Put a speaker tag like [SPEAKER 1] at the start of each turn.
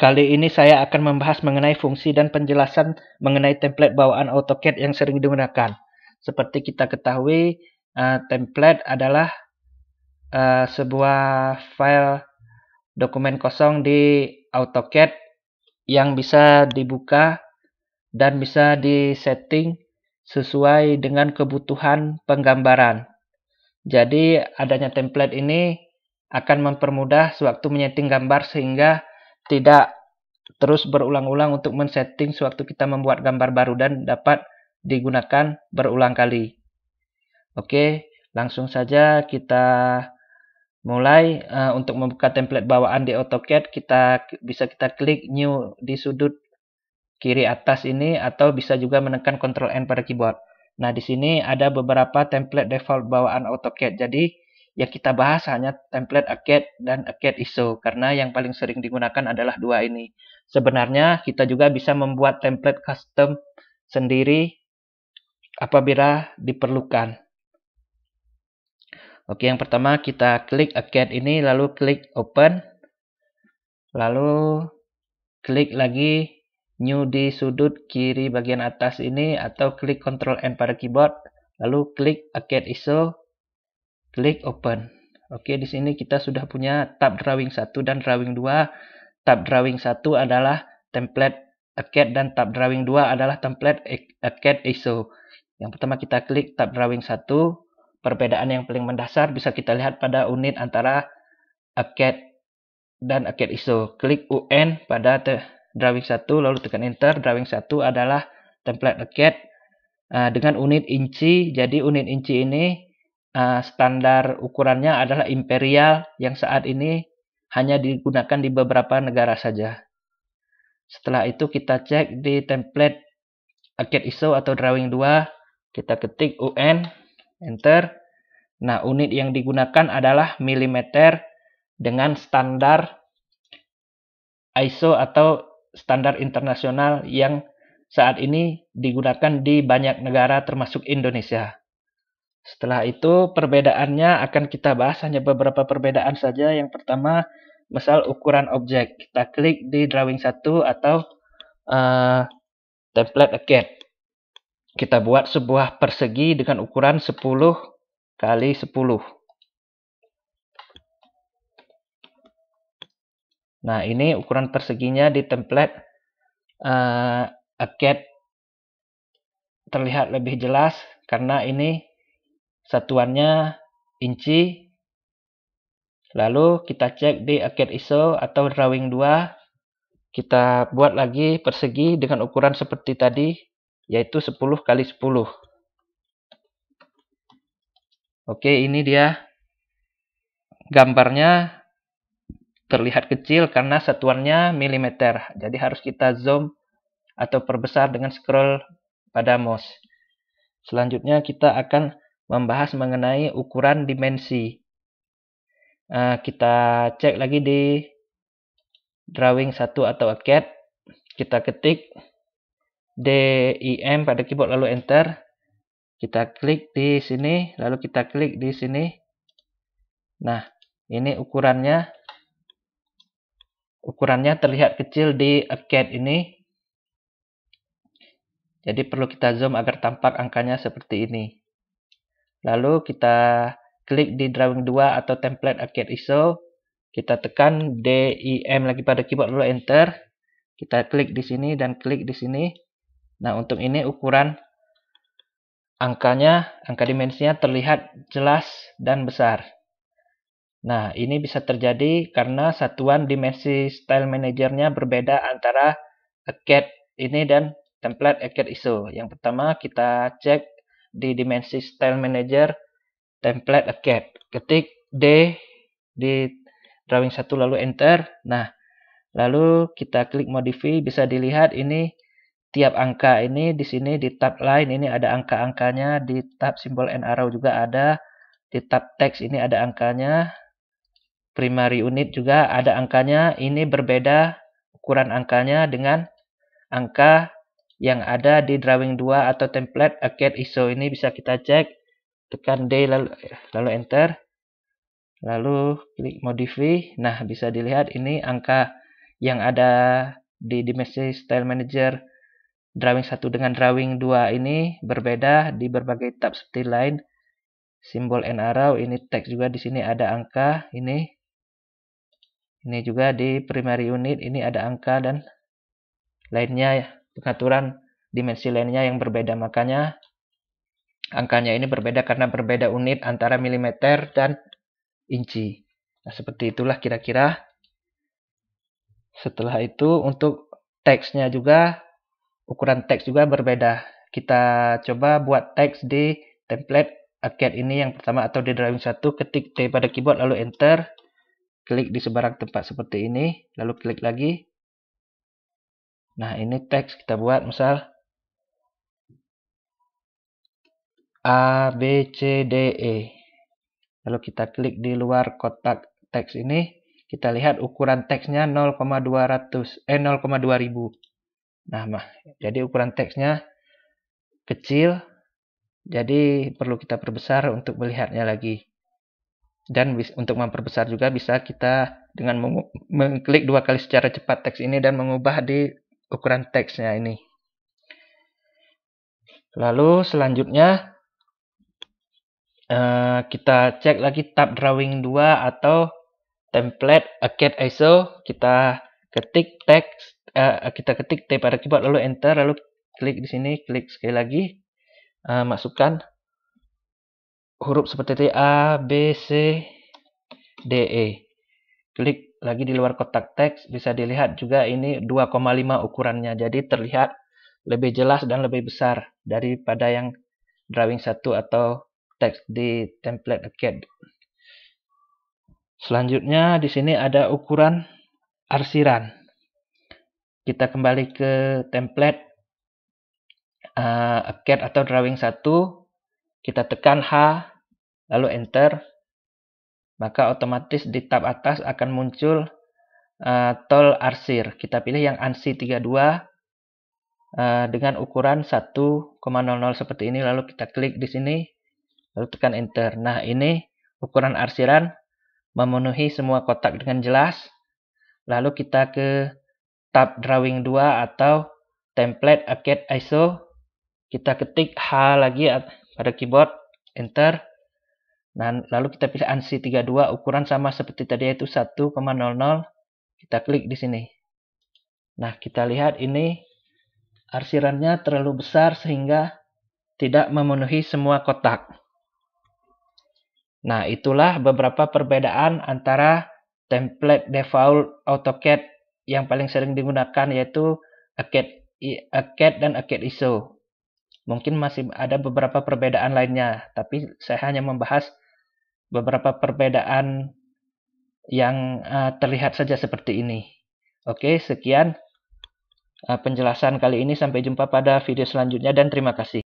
[SPEAKER 1] Kali ini saya akan membahas mengenai fungsi dan penjelasan mengenai template bawaan AutoCAD yang sering digunakan. Seperti kita ketahui, template adalah sebuah file dokumen kosong di AutoCAD yang bisa dibuka dan bisa disetting sesuai dengan kebutuhan penggambaran. Jadi adanya template ini akan mempermudah sewaktu menyeting gambar sehingga tidak terus berulang-ulang untuk men-setting sewaktu kita membuat gambar baru dan dapat digunakan berulang kali. Oke, langsung saja kita mulai. Untuk membuka template bawaan di AutoCAD, bisa kita klik New di sudut kiri atas ini, atau bisa juga menekan Ctrl N pada keyboard. Nah, di sini ada beberapa template default bawaan AutoCAD. Jadi, yang kita bahas hanya template AutoCAD dan AutoCAD ISO, karena yang paling sering digunakan adalah dua ini. Sebenarnya, kita juga bisa membuat template custom sendiri apabila diperlukan. Oke, yang pertama kita klik AutoCAD ini, lalu klik Open. Lalu, klik lagi New di sudut kiri bagian atas ini, atau klik Ctrl N pada keyboard, lalu klik AutoCAD ISO, klik Open. Oke, di sini kita sudah punya tab Drawing 1 dan Drawing 2. Tab Drawing 1 adalah template AutoCAD dan tab Drawing 2 adalah template AutoCAD ISO. Yang pertama kita klik tab Drawing 1. Perbedaan yang paling mendasar bisa kita lihat pada unit antara AutoCAD dan AutoCAD ISO. Klik UN pada Drawing 1, lalu tekan Enter. Drawing 1 adalah template AutoCAD dengan unit inci. Jadi unit inci ini standar ukurannya adalah imperial yang saat ini hanya digunakan di beberapa negara saja. Setelah itu kita cek di template AutoCAD ISO atau Drawing 2. Kita ketik UN, Enter. Nah, unit yang digunakan adalah milimeter dengan standar ISO atau standar internasional yang saat ini digunakan di banyak negara termasuk Indonesia. Setelah itu perbedaannya akan kita bahas, hanya beberapa perbedaan saja. Yang pertama, misal ukuran objek. Kita klik di Drawing 1 atau template AutoCAD. Kita buat sebuah persegi dengan ukuran 10 kali 10. Nah, ini ukuran perseginya di template AutoCAD terlihat lebih jelas karena ini satuannya inci. Lalu kita cek di AutoCAD ISO atau Drawing 2. Kita buat lagi persegi dengan ukuran seperti tadi, yaitu 10 kali 10. Oke, ini dia gambarnya terlihat kecil karena satuannya milimeter. Jadi harus kita zoom atau perbesar dengan scroll pada mouse. Selanjutnya kita akan membahas mengenai ukuran dimensi. Kita cek lagi di Drawing 1 atau AutoCAD. Kita ketik DIM pada keyboard lalu Enter. Kita klik di sini, lalu kita klik di sini. Nah, ini ukurannya terlihat kecil di AutoCAD ini. Jadi perlu kita zoom agar tampak angkanya seperti ini. Lalu kita klik di Drawing 2 atau template AutoCAD ISO. Kita tekan DIM lagi pada keyboard lalu Enter. Kita klik di sini dan klik di sini. Nah, untuk ini ukuran angka dimensinya terlihat jelas dan besar. Nah, ini bisa terjadi karena satuan dimensi Style Manager-nya berbeda antara AutoCAD ini dan template AutoCAD ISO. Yang pertama kita cek di dimensi Style Manager template AutoCAD. Ketik D di Drawing 1 lalu Enter. Nah, lalu kita klik Modify. Bisa dilihat ini tiap angka ini di sini di tab Line ini ada angka-angkanya, di tab simbol and arrow juga ada, di tab Text ini ada angkanya, Primary Unit juga ada angkanya. Ini berbeda ukuran angkanya dengan angka yang ada di Drawing 2 atau template AutoCAD ISO. Ini bisa kita cek, tekan D lalu Enter. Lalu klik Modify. Nah, bisa dilihat ini angka yang ada di dimensi Style Manager Drawing 1 dengan Drawing 2 ini berbeda di berbagai tab seperti line, simbol and arrow, ini teks juga di sini ada angka, ini juga di primary unit ini ada angka dan lainnya, pengaturan dimensi lainnya yang berbeda. Makanya angkanya ini berbeda karena berbeda unit antara milimeter dan inci. Nah, seperti itulah kira-kira. Setelah itu untuk teksnya juga, ukuran teks juga berbeda. Kita coba buat teks di template AutoCAD ini yang pertama atau di drawing 1, ketik T pada keyboard lalu enter. Klik di sebarang tempat seperti ini, lalu klik lagi. Nah, ini teks kita buat misal A, B, C, D, E. Lalu kita klik di luar kotak teks ini, kita lihat ukuran teksnya 0,2000. Nah, jadi ukuran teksnya kecil, jadi perlu kita perbesar untuk melihatnya lagi. Dan untuk memperbesar juga bisa kita dengan mengklik 2 kali secara cepat teks ini dan mengubah di ukuran teksnya ini. Lalu selanjutnya kita cek lagi tab drawing 2 atau template AutoCAD ISO. Kita ketik teks, kita ketik T pada keyboard lalu enter, lalu klik di sini, klik sekali lagi, masukkan huruf seperti A, B, C, D, E. Klik lagi di luar kotak teks, bisa dilihat juga ini 2,5 ukurannya. Jadi terlihat lebih jelas dan lebih besar daripada yang drawing 1 atau teks di template AutoCAD. Selanjutnya di sini ada ukuran arsiran. Kita kembali ke template AutoCAD atau drawing 1, kita tekan H, lalu enter, maka otomatis di tab atas akan muncul tool arsir. Kita pilih yang ANSI 32 dengan ukuran 1,00 seperti ini, lalu kita klik di sini, lalu tekan enter. Nah, ini ukuran arsiran memenuhi semua kotak dengan jelas. Lalu kita ke tab drawing 2 atau template AutoCAD ISO, kita ketik H lagi pada keyboard, enter. Nah, lalu kita pilih ANSI 32, ukuran sama seperti tadi yaitu 1,00. Kita klik di sini. Nah, kita lihat ini arsirannya terlalu besar sehingga tidak memenuhi semua kotak. Nah, itulah beberapa perbedaan antara template default AutoCAD yang paling sering digunakan yaitu AutoCAD dan AutoCAD ISO. Mungkin masih ada beberapa perbedaan lainnya, tapi saya hanya membahas beberapa perbedaan yang terlihat saja seperti ini. Oke, sekian penjelasan kali ini. Sampai jumpa pada video selanjutnya dan terima kasih.